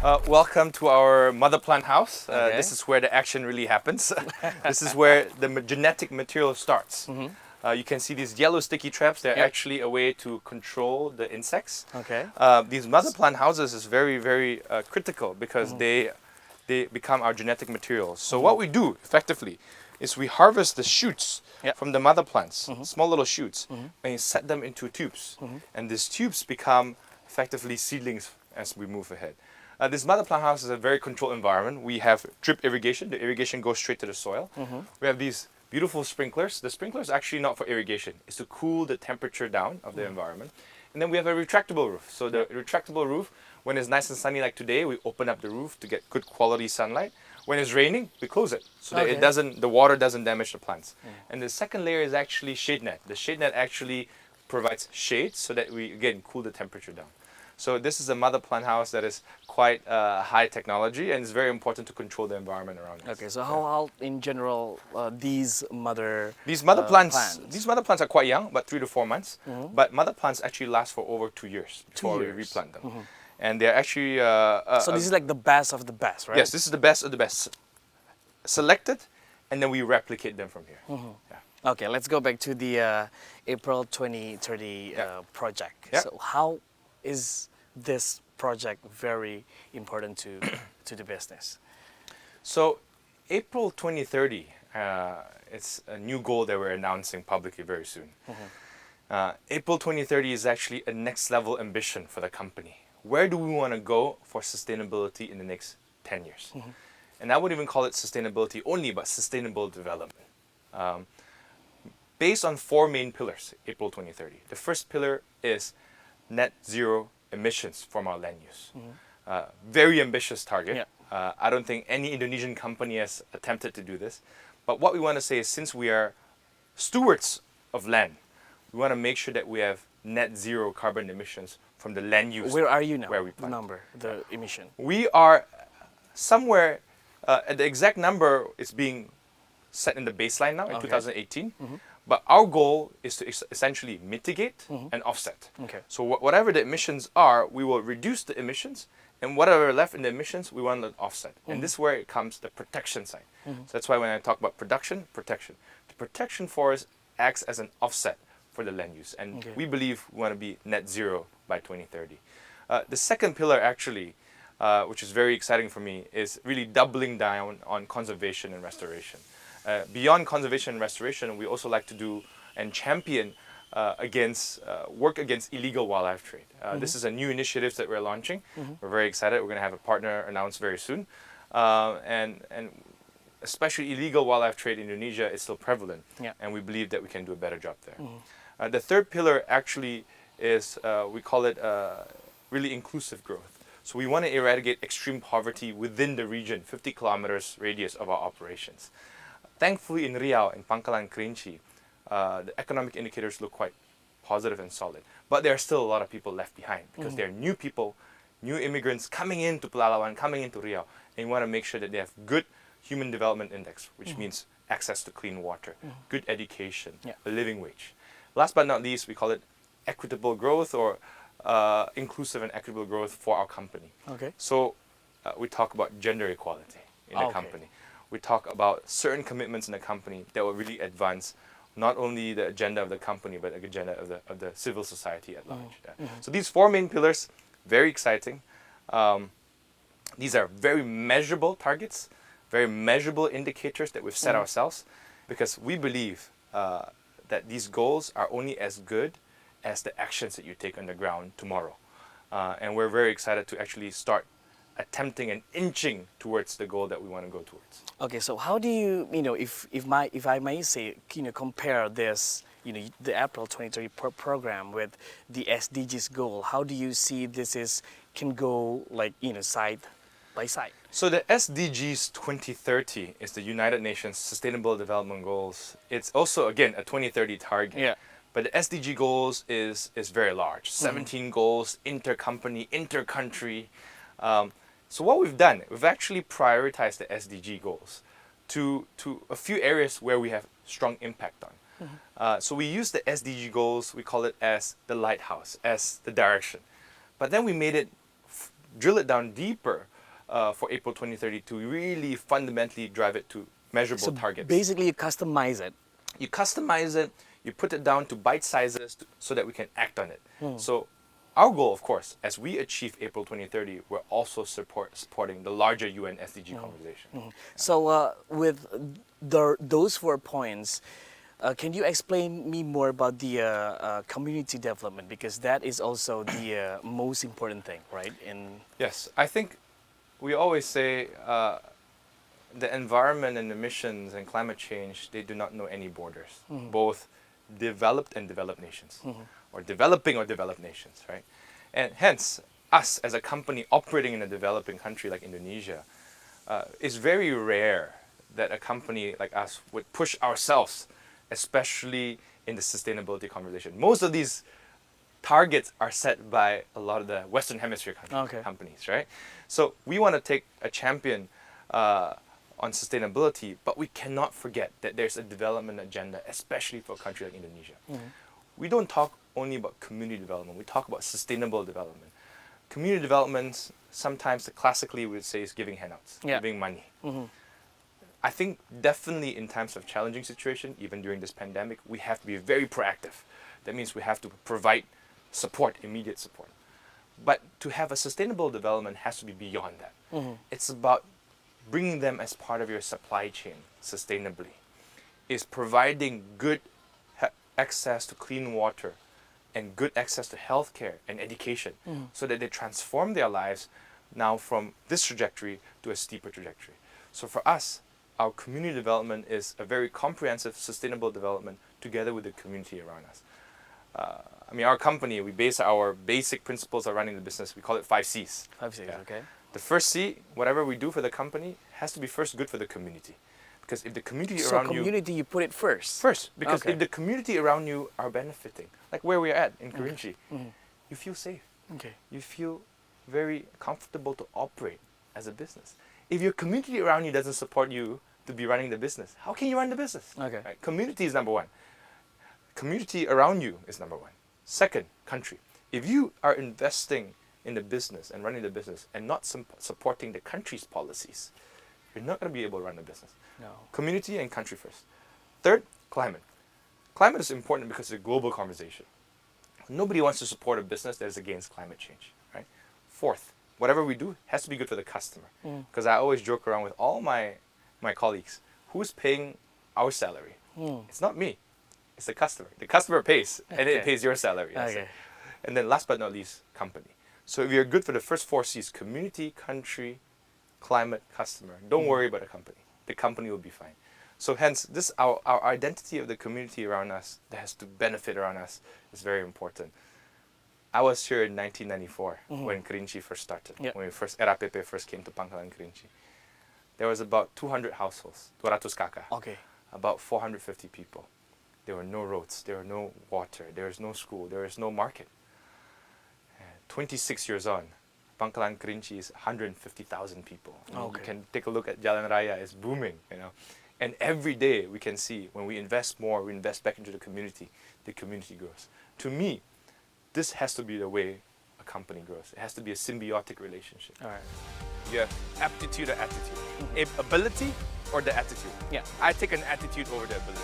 Welcome to our mother plant house. Okay. This is where the action really happens. This is where the genetic material starts. You can see these yellow sticky traps. They're actually a way to control the insects. Okay. These mother plant houses is very, very critical because they become our genetic materials. So what we do effectively is we harvest the shoots from the mother plants, small little shoots, and you set them into tubes. And these tubes become effectively seedlings as we move ahead. This mother plant house is a very controlled environment. We have drip irrigation. The irrigation goes straight to the soil. We have these beautiful sprinklers. The sprinklers are actually not for irrigation. It's to cool the temperature down of the environment. And then we have a retractable roof. So the retractable roof, when it's nice and sunny like today, we open up the roof to get good quality sunlight. When it's raining, we close it so that the water doesn't damage the plants. And the second layer is actually shade net. The shade net actually provides shade so that we, again, cool the temperature down. So this is a mother plant house that is quite high technology, and it's very important to control the environment around us. Okay, so how in general these mother plants are quite young, about 3 to 4 months. But mother plants actually last for over 2 years before we replant them. And they're actually so this is like the best of the best, right? Yes, this is the best of the best. Selected, and then we replicate them from here. Okay, let's go back to the April 2030 project. So how is this project very important to the business? So April 2030, it's a new goal that we're announcing publicly very soon. April 2030 is actually a next level ambition for the company. Where do we want to go for sustainability in the next 10 years? And I wouldn't even call it sustainability only, but sustainable development. Based on 4 main pillars, April 2030. The first pillar is net zero emissions from our land use. Very ambitious target. I don't think any Indonesian company has attempted to do this. But what we want to say is, since we are stewards of land, we want to make sure that we have net zero carbon emissions from the land use. Where are you now? Where we the number, the emission. We are somewhere, the exact number is being set in the baseline now in 2018. But our goal is to essentially mitigate and offset. So whatever the emissions are, we will reduce the emissions, and whatever left in the emissions, we want to offset. And this is where it comes the protection side. So that's why when I talk about protection, the protection forest acts as an offset for the land use. And we believe we want to be net zero by 2030. The second pillar actually, which is very exciting for me, is really doubling down on conservation and restoration. Beyond conservation and restoration, we also like to do and champion work against illegal wildlife trade. This is a new initiative that we're launching. We're very excited. We're going to have a partner announced very soon. And especially illegal wildlife trade in Indonesia is still prevalent. And we believe that we can do a better job there. The third pillar actually is, we call it really inclusive growth. So we want to eradicate extreme poverty within the region, 50 kilometers radius of our operations. Thankfully, in Riau and Pangkalan Kerinci, the economic indicators look quite positive and solid. But there are still a lot of people left behind because there are new people, new immigrants coming into Pelalawan, coming into Riau. And we want to make sure that they have good human development index, which means access to clean water, good education, a living wage. Last but not least, we call it equitable growth, or inclusive and equitable growth for our company. So we talk about gender equality in the company. We talk about certain commitments in the company that will really advance not only the agenda of the company, but the agenda of the civil society at large. So these 4 main pillars, very exciting. These are very measurable targets, very measurable indicators that we've set ourselves, because we believe that these goals are only as good as the actions that you take on the ground tomorrow. And we're very excited to actually start attempting and inching towards the goal that we want to go towards. Okay, so how do you, if I may say, compare this, the April 2030 program with the SDGs goal? How do you see this can go side by side? So the SDGs 2030 is the United Nations Sustainable Development Goals. It's also, again, a 2030 target. But the SDG goals is very large. 17 goals, intercompany, intercountry. So what we've done, we've actually prioritized the SDG goals to a few areas where we have strong impact on. So we use the SDG goals, we call it as the lighthouse, as the direction. But then we made it, drill it down deeper for April 2030 to really fundamentally drive it to measurable targets. Basically, you customize it. You customize it, you put it down to bite sizes so that we can act on it. So our goal, of course, as we achieve April 2030, we're also supporting the larger UN SDG conversation. So with those 4 points, can you explain me more about the community development? Because that is also the most important thing, right? Yes, I think we always say the environment and emissions and climate change, they do not know any borders, both developed and developed nations, or developing or developed nations, right? And hence, us as a company operating in a developing country like Indonesia, it's very rare that a company like us would push ourselves, especially in the sustainability conversation. Most of these targets are set by a lot of the Western Hemisphere companies, right? So we want to take a champion on sustainability, but we cannot forget that there's a development agenda, especially for a country like Indonesia. We don't talk only about community development, we talk about sustainable development. Community development, sometimes classically we would say, is giving handouts, giving money. I think definitely in times of challenging situation, even during this pandemic, we have to be very proactive. That means we have to provide support, immediate support. But to have a sustainable development has to be beyond that. It's about bringing them as part of your supply chain sustainably. It's providing good access to clean water and good access to healthcare and education so that they transform their lives now from this trajectory to a steeper trajectory. So for us, our community development is a very comprehensive, sustainable development together with the community around us. I mean, our company, we base our basic principles of running the business, we call it 5 C's. 5 C's, okay. The first C, whatever we do for the company, has to be first good for the community. Because if the community around you... So community, you put it first? First, because if the community around you are benefiting, like where we're at in Kerinci, you feel safe. You feel very comfortable to operate as a business. If your community around you doesn't support you to be running the business, how can you run the business? Right? Community is number one. Community around you is number one. Second, country. If you are investing in the business and running the business and not supporting the country's policies, you're not going to be able to run the business. Community and country first. Third, climate. Climate is important because it's a global conversation. Nobody wants to support a business that is against climate change, right? Fourth, whatever we do has to be good for the customer. Because I always joke around with all my colleagues, who's paying our salary? It's not me, it's the customer. The customer pays, and it pays your salary. And then last but not least, company. So if you're good for the first 4 C's, community, country, climate, customer, don't worry about the company. The company will be fine. So hence, this our identity of the community around us that has to benefit around us is very important. I was here in 1994 when Kerinci first started, when RAPP first came to Pangkalan Kerinci. There was about 200 households, 200 kakak, about 450 people. There were no roads, there were no water, there was no school, there was no market. 26 years on, Pangkalan Kerinci is 150,000 people. You can take a look at Jalan Raya, it's booming, you know. And every day we can see when we invest more, we invest back into the community grows. To me, this has to be the way a company grows. It has to be a symbiotic relationship. You have aptitude or attitude. Ability or the attitude. I take an attitude over the ability.